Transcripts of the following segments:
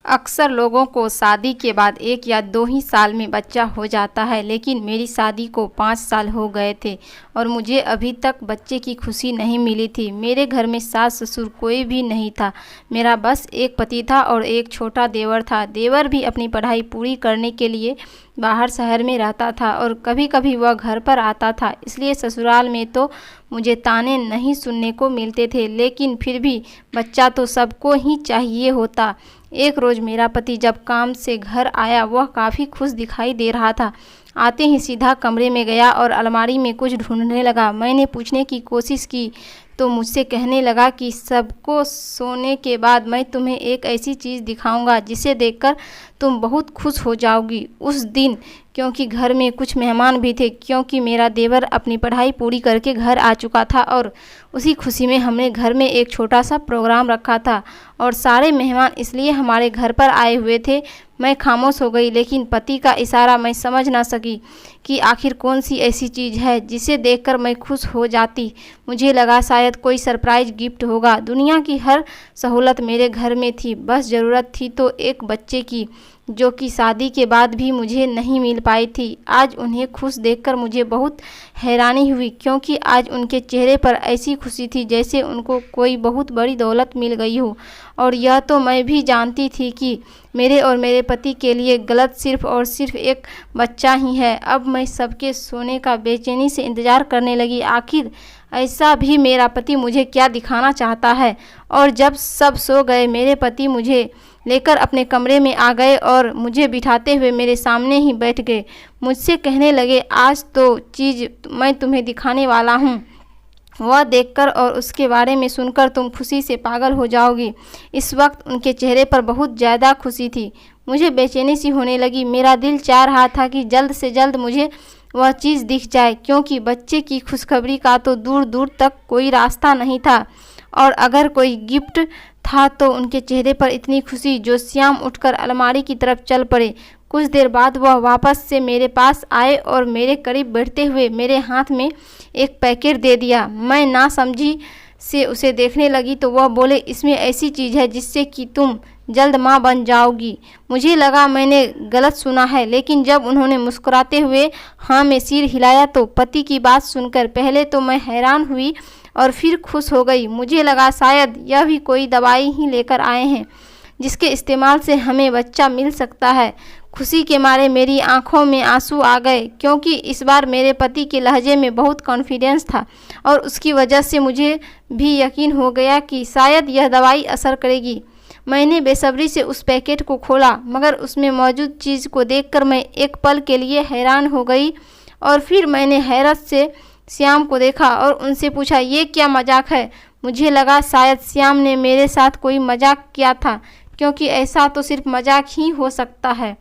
अक्सर लोगों को शादी के बाद 1 या 2 ही साल में बच्चा हो जाता है, लेकिन मेरी शादी को 5 साल हो गए थे और मुझे अभी तक बच्चे की खुशी नहीं मिली थी। मेरे घर में सास ससुर कोई भी नहीं था। मेरा बस एक पति था और एक छोटा देवर था। देवर भी अपनी पढ़ाई पूरी करने के लिए बाहर शहर में रहता था और कभी कभी वह घर पर आता था, इसलिए ससुराल में तो मुझे ताने नहीं सुनने को मिलते थे, लेकिन फिर भी बच्चा तो सबको ही चाहिए होता। एक रोज़ मेरा पति जब काम से घर आया, वह काफ़ी खुश दिखाई दे रहा था। आते ही सीधा कमरे में गया और अलमारी में कुछ ढूंढने लगा। मैंने पूछने की कोशिश की तो मुझसे कहने लगा कि सबको सोने के बाद मैं तुम्हें एक ऐसी चीज़ दिखाऊंगा जिसे देखकर तुम बहुत खुश हो जाओगी। उस दिन क्योंकि घर में कुछ मेहमान भी थे, क्योंकि मेरा देवर अपनी पढ़ाई पूरी करके घर आ चुका था और उसी खुशी में हमने घर में एक छोटा सा प्रोग्राम रखा था और सारे मेहमान इसलिए हमारे घर पर आए हुए थे। मैं खामोश हो गई, लेकिन पति का इशारा मैं समझ ना सकी कि आखिर कौन सी ऐसी चीज़ है जिसे देखकर मैं खुश हो जाती। मुझे लगा शायद कोई सरप्राइज गिफ्ट होगा। दुनिया की हर सहूलत मेरे घर में थी, बस ज़रूरत थी तो एक बच्चे की, जो कि शादी के बाद भी मुझे नहीं मिल पाई थी। आज उन्हें खुश देखकर मुझे बहुत हैरानी हुई, क्योंकि आज उनके चेहरे पर ऐसी खुशी थी जैसे उनको कोई बहुत बड़ी दौलत मिल गई हो। और यह तो मैं भी जानती थी कि मेरे और मेरे पति के लिए गलत सिर्फ और सिर्फ एक बच्चा ही है। अब मैं सबके सोने का बेचैनी से इंतज़ार करने लगी, आखिर ऐसा भी मेरा पति मुझे क्या दिखाना चाहता है। और जब सब सो गए, मेरे पति मुझे लेकर अपने कमरे में आ गए और मुझे बिठाते हुए मेरे सामने ही बैठ गए। मुझसे कहने लगे, आज तो चीज़ मैं तुम्हें दिखाने वाला हूँ, वह देखकर और उसके बारे में सुनकर तुम खुशी से पागल हो जाओगी। इस वक्त उनके चेहरे पर बहुत ज़्यादा खुशी थी। मुझे बेचैनी सी होने लगी। मेरा दिल चाह रहा था कि जल्द से जल्द मुझे वह चीज़ दिख जाए, क्योंकि बच्चे की खुशखबरी का तो दूर दूर तक कोई रास्ता नहीं था। और अगर कोई गिफ्ट था तो उनके चेहरे पर इतनी खुशी। जो श्याम उठकर अलमारी की तरफ चल पड़े। कुछ देर बाद वह वापस से मेरे पास आए और मेरे करीब बैठते हुए मेरे हाथ में एक पैकेट दे दिया। मैं ना समझी से उसे देखने लगी तो वह बोले, इसमें ऐसी चीज़ है जिससे कि तुम जल्द माँ बन जाओगी। मुझे लगा मैंने गलत सुना है, लेकिन जब उन्होंने मुस्कुराते हुए हाँ में सिर हिलाया तो पति की बात सुनकर पहले तो मैं हैरान हुई और फिर खुश हो गई। मुझे लगा शायद यह भी कोई दवाई ही लेकर आए हैं जिसके इस्तेमाल से हमें बच्चा मिल सकता है। खुशी के मारे मेरी आंखों में आंसू आ गए, क्योंकि इस बार मेरे पति के लहजे में बहुत कॉन्फिडेंस था और उसकी वजह से मुझे भी यकीन हो गया कि शायद यह दवाई असर करेगी। मैंने बेसब्री से उस पैकेट को खोला, मगर उसमें मौजूद चीज़ को देखकर मैं एक पल के लिए हैरान हो गई और फिर मैंने हैरत से श्याम को देखा और उनसे पूछा, ये क्या मजाक है। मुझे लगा शायद श्याम ने मेरे साथ कोई मजाक किया था, क्योंकि ऐसा तो सिर्फ मजाक ही हो सकता है।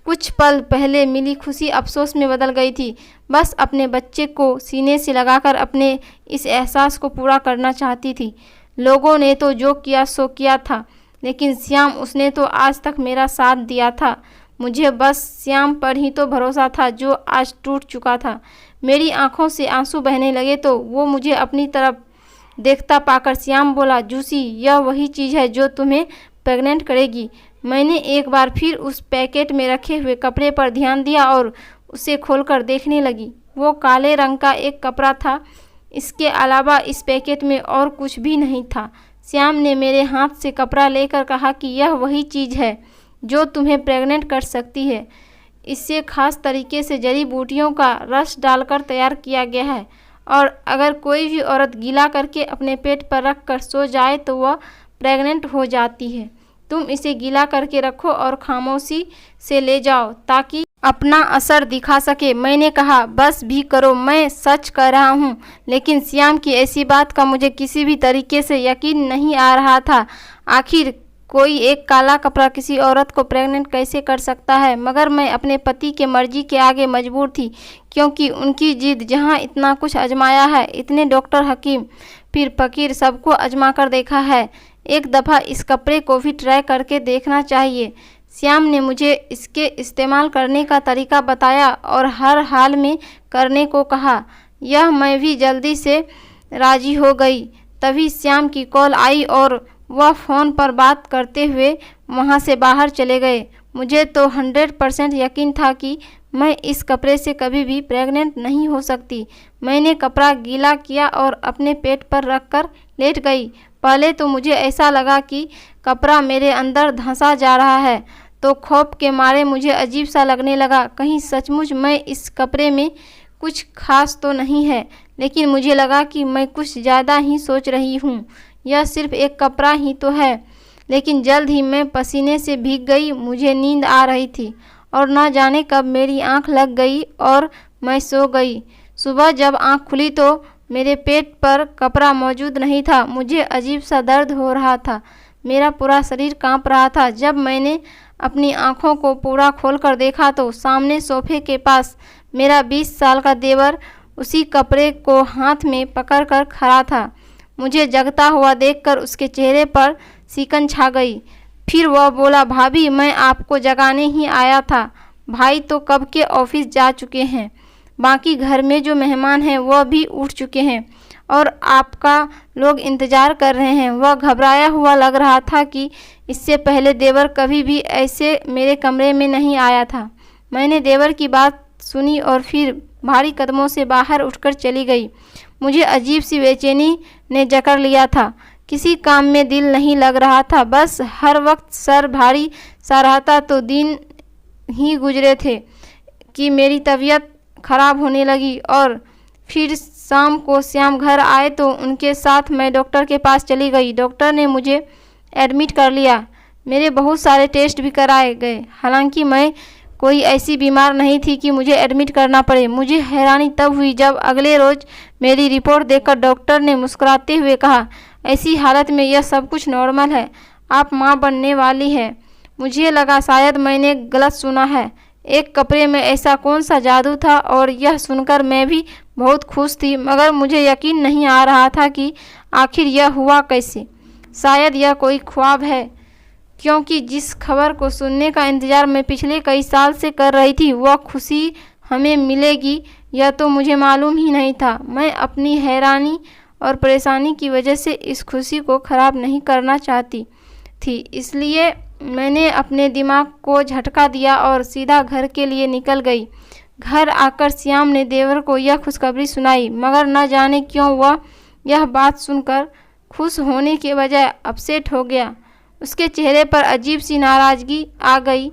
कुछ पल पहले मिली खुशी अफसोस में बदल गई थी। बस अपने बच्चे को सीने से लगाकर अपने इस एहसास को पूरा करना चाहती थी। लोगों ने तो जो किया सो किया था, लेकिन श्याम, उसने तो आज तक मेरा साथ दिया था। मुझे बस श्याम पर ही तो भरोसा था जो आज टूट चुका था। मेरी आंखों से आंसू बहने लगे तो वो मुझे अपनी तरफ देखता पाकर श्याम बोला, जूसी, यह वही चीज़ है जो तुम्हें प्रेग्नेंट करेगी। मैंने एक बार फिर उस पैकेट में रखे हुए कपड़े पर ध्यान दिया और उसे खोलकर देखने लगी। वो काले रंग का एक कपड़ा था। इसके अलावा इस पैकेट में और कुछ भी नहीं था। श्याम ने मेरे हाथ से कपड़ा लेकर कहा कि यह वही चीज़ है जो तुम्हें प्रेग्नेंट कर सकती है। इससे खास तरीके से जड़ी बूटियों का रस डालकर तैयार किया गया है और अगर कोई भी औरत गीला करके अपने पेट पर रख कर सो जाए तो वह प्रेग्नेंट हो जाती है। तुम इसे गीला करके रखो और खामोशी से ले जाओ ताकि अपना असर दिखा सके। मैंने कहा, बस भी करो, मैं सच कह रहा हूँ। लेकिन श्याम की ऐसी बात का मुझे किसी भी तरीके से यकीन नहीं आ रहा था। आखिर कोई एक काला कपड़ा किसी औरत को प्रेग्नेंट कैसे कर सकता है। मगर मैं अपने पति के मर्जी के आगे मजबूर थी, क्योंकि उनकी जिद। जहाँ इतना कुछ आजमाया है, इतने डॉक्टर, हकीम, फिर फकीर, सबको आजमा कर देखा है, एक दफ़ा इस कपड़े को भी ट्राई करके देखना चाहिए। श्याम ने मुझे इसके इस्तेमाल करने का तरीका बताया और हर हाल में करने को कहा। यह मैं भी जल्दी से राज़ी हो गई। तभी श्याम की कॉल आई और वह फ़ोन पर बात करते हुए वहाँ से बाहर चले गए। मुझे तो 100% यकीन था कि मैं इस कपड़े से कभी भी प्रेग्नेंट नहीं हो सकती। मैंने कपड़ा गीला किया और अपने पेट पर रखकर लेट गई। पहले तो मुझे ऐसा लगा कि कपड़ा मेरे अंदर धंसा जा रहा है, तो खौफ के मारे मुझे अजीब सा लगने लगा, कहीं सचमुच मैं इस कपड़े में कुछ खास तो नहीं है। लेकिन मुझे लगा कि मैं कुछ ज़्यादा ही सोच रही हूँ, यह सिर्फ एक कपड़ा ही तो है। लेकिन जल्द ही मैं पसीने से भीग गई। मुझे नींद आ रही थी और न जाने कब मेरी आंख लग गई और मैं सो गई। सुबह जब आंख खुली तो मेरे पेट पर कपड़ा मौजूद नहीं था। मुझे अजीब सा दर्द हो रहा था, मेरा पूरा शरीर कांप रहा था। जब मैंने अपनी आंखों को पूरा खोलकर देखा तो सामने सोफे के पास मेरा 20 साल का देवर उसी कपड़े को हाथ में पकड़कर खड़ा था। मुझे जगता हुआ देखकर उसके चेहरे पर सिकन छा गई। फिर वह बोला, भाभी मैं आपको जगाने ही आया था। भाई तो कब के ऑफिस जा चुके हैं, बाकी घर में जो मेहमान हैं वह भी उठ चुके हैं और आपका लोग इंतज़ार कर रहे हैं। वह घबराया हुआ लग रहा था कि इससे पहले देवर कभी भी ऐसे मेरे कमरे में नहीं आया था। मैंने देवर की बात सुनी और फिर भारी कदमों से बाहर उठकर चली गई। मुझे अजीब सी बेचैनी ने जकड़ लिया था, किसी काम में दिल नहीं लग रहा था, बस हर वक्त सर भारी सा रहता। तो दिन ही गुजरे थे कि मेरी तबीयत खराब होने लगी और फिर शाम को श्याम घर आए तो उनके साथ मैं डॉक्टर के पास चली गई। डॉक्टर ने मुझे एडमिट कर लिया। मेरे बहुत सारे टेस्ट भी कराए गए, हालांकि मैं कोई ऐसी बीमार नहीं थी कि मुझे एडमिट करना पड़े। मुझे हैरानी तब हुई जब अगले रोज़ मेरी रिपोर्ट देखकर डॉक्टर ने मुस्कुराते हुए कहा, ऐसी हालत में यह सब कुछ नॉर्मल है, आप माँ बनने वाली है। मुझे लगा शायद मैंने गलत सुना है। एक कपड़े में ऐसा कौन सा जादू था, और यह सुनकर मैं भी बहुत खुश थी, मगर मुझे यकीन नहीं आ रहा था कि आखिर यह हुआ कैसे। शायद यह कोई ख्वाब है, क्योंकि जिस खबर को सुनने का इंतज़ार मैं पिछले कई साल से कर रही थी, वह खुशी हमें मिलेगी यह तो मुझे मालूम ही नहीं था। मैं अपनी हैरानी और परेशानी की वजह से इस खुशी को ख़राब नहीं करना चाहती थी, इसलिए मैंने अपने दिमाग को झटका दिया और सीधा घर के लिए निकल गई। घर आकर श्याम ने देवर को यह खुशखबरी सुनाई, मगर न जाने क्यों वह यह बात सुनकर खुश होने के बजाय अपसेट हो गया। उसके चेहरे पर अजीब सी नाराज़गी आ गई,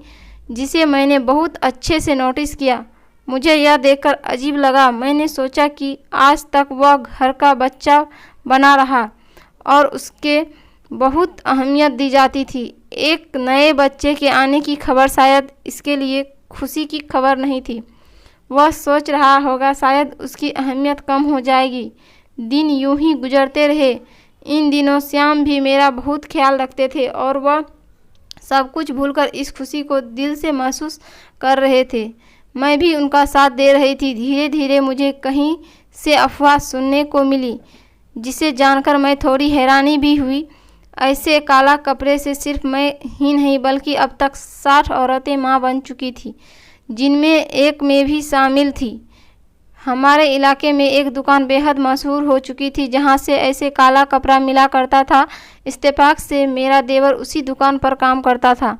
जिसे मैंने बहुत अच्छे से नोटिस किया। मुझे यह देखकर अजीब लगा। मैंने सोचा कि आज तक वह घर का बच्चा बना रहा और उसके बहुत अहमियत दी जाती थी। एक नए बच्चे के आने की खबर शायद इसके लिए खुशी की खबर नहीं थी। वह सोच रहा होगा शायद उसकी अहमियत कम हो जाएगी। दिन यूं ही गुजरते रहे। इन दिनों श्याम भी मेरा बहुत ख्याल रखते थे और वह सब कुछ भूलकर इस खुशी को दिल से महसूस कर रहे थे। मैं भी उनका साथ दे रही थी। धीरे धीरे मुझे कहीं से अफवाह सुनने को मिली, जिसे जानकर मैं थोड़ी हैरानी भी हुई। ऐसे काला कपड़े से सिर्फ मैं ही नहीं बल्कि अब तक 60 औरतें मां बन चुकी थी, जिनमें एक में भी शामिल थी। हमारे इलाके में एक दुकान बेहद मशहूर हो चुकी थी जहां से ऐसे काला कपड़ा मिला करता था। इत्तेफाक से मेरा देवर उसी दुकान पर काम करता था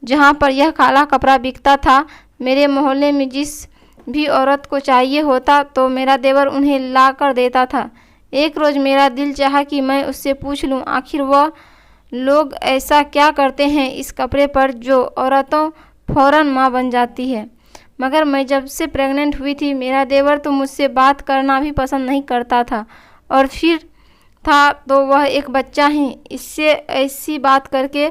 जहां पर यह काला कपड़ा बिकता था। मेरे मोहल्ले में जिस भी औरत को चाहिए होता तो मेरा देवर उन्हें ला कर देता था। एक रोज़ मेरा दिल चाहा कि मैं उससे पूछ लूं आखिर वह लोग ऐसा क्या करते हैं इस कपड़े पर जो औरतों फ़ौरन माँ बन जाती है। मगर मैं जब से प्रेग्नेंट हुई थी मेरा देवर तो मुझसे बात करना भी पसंद नहीं करता था, और फिर था तो वह एक बच्चा ही। इससे ऐसी बात करके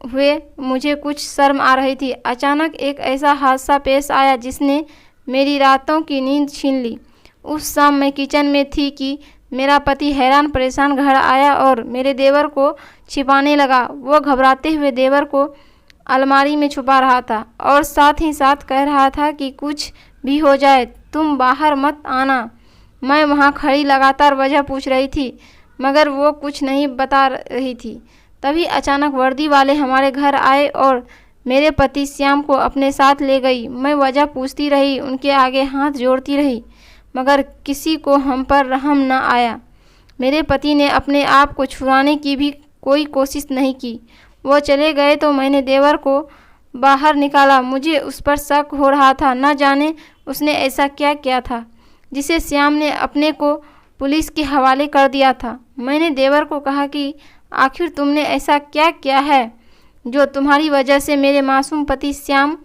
हुए मुझे कुछ शर्म आ रही थी। अचानक एक ऐसा हादसा पेश आया जिसने मेरी रातों की नींद छीन ली। उस शाम मैं किचन में थी कि मेरा पति हैरान परेशान घर आया और मेरे देवर को छिपाने लगा। वो घबराते हुए देवर को अलमारी में छुपा रहा था और साथ ही साथ कह रहा था कि कुछ भी हो जाए तुम बाहर मत आना। मैं वहाँ खड़ी लगातार वजह पूछ रही थी, मगर वो कुछ नहीं बता रही थी। तभी अचानक वर्दी वाले हमारे घर आए और मेरे पति श्याम को अपने साथ ले गई। मैं वजह पूछती रही, उनके आगे हाथ जोड़ती रही, मगर किसी को हम पर रहम न आया। मेरे पति ने अपने आप को छुड़ाने की भी कोई कोशिश नहीं की। वो चले गए तो मैंने देवर को बाहर निकाला। मुझे उस पर शक हो रहा था, न जाने उसने ऐसा क्या किया था जिसे श्याम ने अपने को पुलिस के हवाले कर दिया था। मैंने देवर को कहा कि आखिर तुमने ऐसा क्या किया है जो तुम्हारी वजह से मेरे मासूम पति श्याम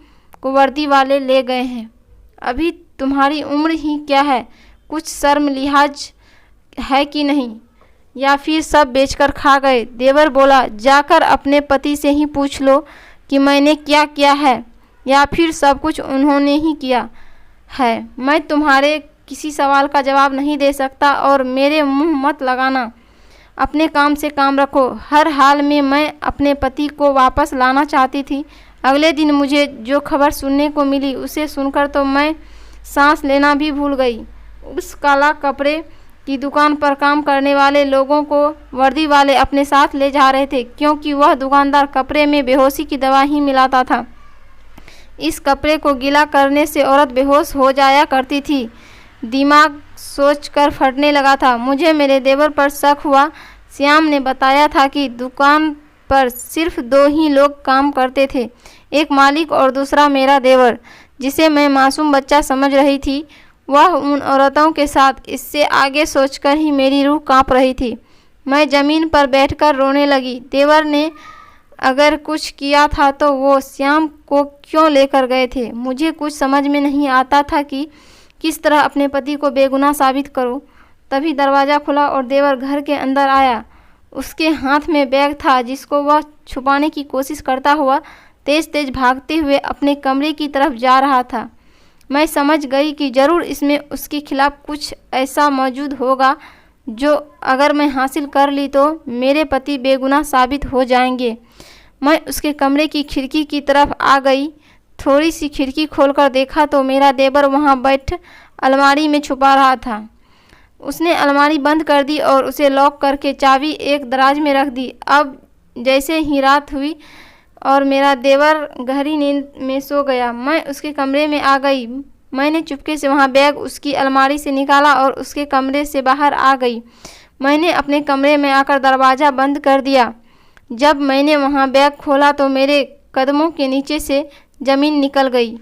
को वर्दी वाले ले गए हैं। अभी तुम्हारी उम्र ही क्या है, कुछ शर्म लिहाज है कि नहीं, या फिर सब बेचकर खा गए। देवर बोला, जाकर अपने पति से ही पूछ लो कि मैंने क्या किया है, या फिर सब कुछ उन्होंने ही किया है। मैं तुम्हारे किसी सवाल का जवाब नहीं दे सकता और मेरे मुंह मत लगाना। अपने काम से काम रखो। हर हाल में मैं अपने पति को वापस लाना चाहती थी। अगले दिन मुझे जो खबर सुनने को मिली उसे सुनकर तो मैं सांस लेना भी भूल गई। उस काला कपड़े की दुकान पर काम करने वाले लोगों को वर्दी वाले अपने साथ ले जा रहे थे, क्योंकि वह दुकानदार कपड़े में बेहोशी की दवा ही मिलाता था। इस कपड़े को गीला करने से औरत बेहोश हो जाया करती थी। दिमाग सोचकर फटने लगा था। मुझे मेरे देवर पर शक हुआ। श्याम ने बताया था कि दुकान पर सिर्फ 2 ही लोग काम करते थे, एक मालिक और दूसरा मेरा देवर, जिसे मैं मासूम बच्चा समझ रही थी। वह उन औरतों के साथ, इससे आगे सोचकर ही मेरी रूह कांप रही थी। मैं ज़मीन पर बैठकर रोने लगी। देवर ने अगर कुछ किया था तो वो श्याम को क्यों लेकर गए थे। मुझे कुछ समझ में नहीं आता था कि किस तरह अपने पति को बेगुनाह साबित करूं। तभी दरवाज़ा खुला और देवर घर के अंदर आया। उसके हाथ में बैग था जिसको वह छुपाने की कोशिश करता हुआ तेज तेज भागते हुए अपने कमरे की तरफ जा रहा था। मैं समझ गई कि ज़रूर इसमें उसके खिलाफ कुछ ऐसा मौजूद होगा जो अगर मैं हासिल कर ली तो मेरे पति बेगुनाह साबित हो जाएंगे। मैं उसके कमरे की खिड़की की तरफ आ गई। थोड़ी सी खिड़की खोलकर देखा तो मेरा देवर वहां बैठ अलमारी में छुपा रहा था। उसने अलमारी बंद कर दी और उसे लॉक करके चाबी एक दराज में रख दी। अब जैसे ही रात हुई और मेरा देवर गहरी नींद में सो गया, मैं उसके कमरे में आ गई। मैंने चुपके से वहाँ बैग उसकी अलमारी से निकाला और उसके कमरे से बाहर आ गई। मैंने अपने कमरे में आकर दरवाज़ा बंद कर दिया। जब मैंने वहाँ बैग खोला तो मेरे कदमों के नीचे से ज़मीन निकल गई।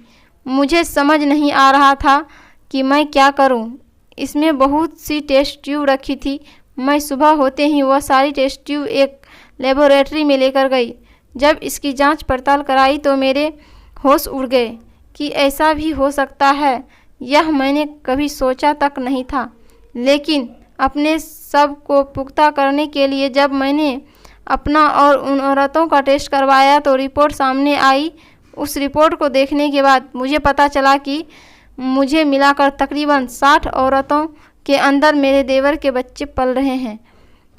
मुझे समझ नहीं आ रहा था कि मैं क्या करूं। इसमें बहुत सी टेस्ट ट्यूब रखी थी। मैं सुबह होते ही वह सारी टेस्ट ट्यूब एक लेबोरेटरी में लेकर गई। जब इसकी जांच पड़ताल कराई तो मेरे होश उड़ गए कि ऐसा भी हो सकता है, यह मैंने कभी सोचा तक नहीं था। लेकिन अपने सब को पुख्ता करने के लिए जब मैंने अपना और उन औरतों का टेस्ट करवाया तो रिपोर्ट सामने आई। उस रिपोर्ट को देखने के बाद मुझे पता चला कि मुझे मिलाकर तकरीबन 60 औरतों के अंदर मेरे देवर के बच्चे पल रहे हैं,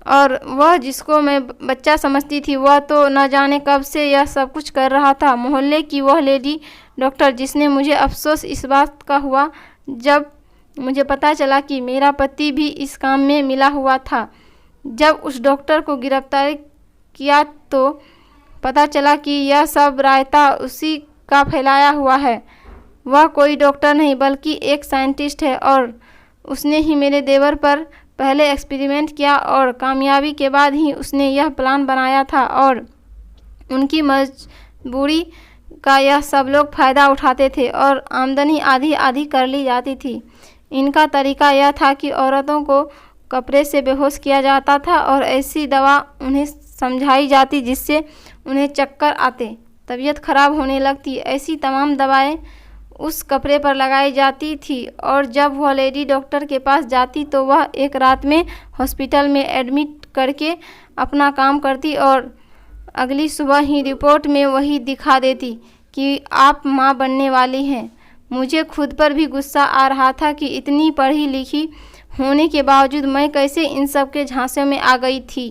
और वह जिसको मैं बच्चा समझती थी वह तो न जाने कब से यह सब कुछ कर रहा था। मोहल्ले की वह लेडी डॉक्टर जिसने मुझे अफसोस इस बात का हुआ जब मुझे पता चला कि मेरा पति भी इस काम में मिला हुआ था। जब उस डॉक्टर को गिरफ्तार किया तो पता चला कि यह सब रायता उसी का फैलाया हुआ है। वह कोई डॉक्टर नहीं बल्कि एक साइंटिस्ट है, और उसने ही मेरे देवर पर पहले एक्सपेरिमेंट किया और कामयाबी के बाद ही उसने यह प्लान बनाया था, और उनकी मजबूरी का यह सब लोग फ़ायदा उठाते थे और आमदनी आधी आधी कर ली जाती थी। इनका तरीका यह था कि औरतों को कपड़े से बेहोश किया जाता था और ऐसी दवा उन्हें समझाई जाती जिससे उन्हें चक्कर आते, तबीयत खराब होने लगती। ऐसी तमाम दवाएं उस कपड़े पर लगाई जाती थी, और जब वह लेडी डॉक्टर के पास जाती तो वह एक रात में हॉस्पिटल में एडमिट करके अपना काम करती और अगली सुबह ही रिपोर्ट में वही दिखा देती कि आप माँ बनने वाली हैं। मुझे खुद पर भी गुस्सा आ रहा था कि इतनी पढ़ी लिखी होने के बावजूद मैं कैसे इन सब के झांसे में आ गई थी।